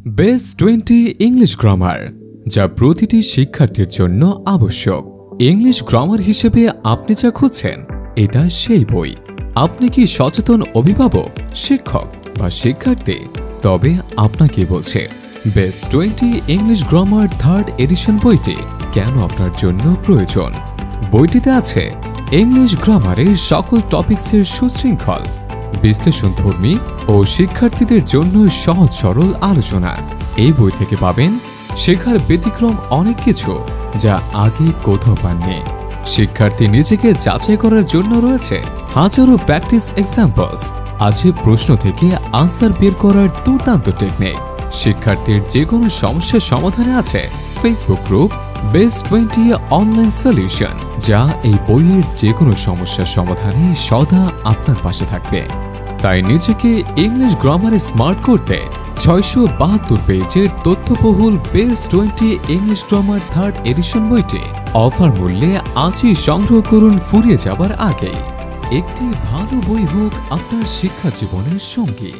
Best 20 English grammar যা প্রতিটি শিক্ষার্থীর জন্য আবশ্যক। ইংলিশ গ্রামার হিসেবে আপনি যা খুঁজছেন এটা সেই বই। আপনি কি সচেতন অভিভাবক, শিক্ষক বা শিক্ষার্থী? তবে আপনাকে বলছে best 20 English grammar 3rd edition বইটি কেন আপনার জন্য প্রয়োজন। বইটিতে আছে ইংলিশ গ্রামারের সকল টপিকসের সুশৃঙ্খল বিশ্লেষণধর্মী ও শিক্ষার্থীদের জন্য সহজ সরল আলোচনা। এই বই থেকে পাবেন শেখার ব্যতিক্রম অনেক কিছু যা আগে কোথাও পাননি। শিক্ষার্থী নিজেকে যাচাই করার জন্য রয়েছে হাজারো প্র্যাকটিস এক্সাম্পলস, আছে প্রশ্ন থেকে আনসার বের করার দুর্দান্ত টেকনিক। শিক্ষার্থীর যে কোনো সমস্যার সমাধানে আছে Facebook group best 20 online solution, যা এই বইয়ের যে কোনো সমস্যার সমাধানে সদা আপনার পাশে থাকবে। তাই নিজেকে ইংলিশ গ্রামারে স্মার্ট করতে 672 পেজের তথ্যবহুল best 20 English grammar 3rd edition বইটি অফার মূল্যে আজই সংগ্রহ করুন ফুরিয়ে যাবার আগেই। একটি ভালো বই হোক আপনার শিক্ষা জীবনের সঙ্গী।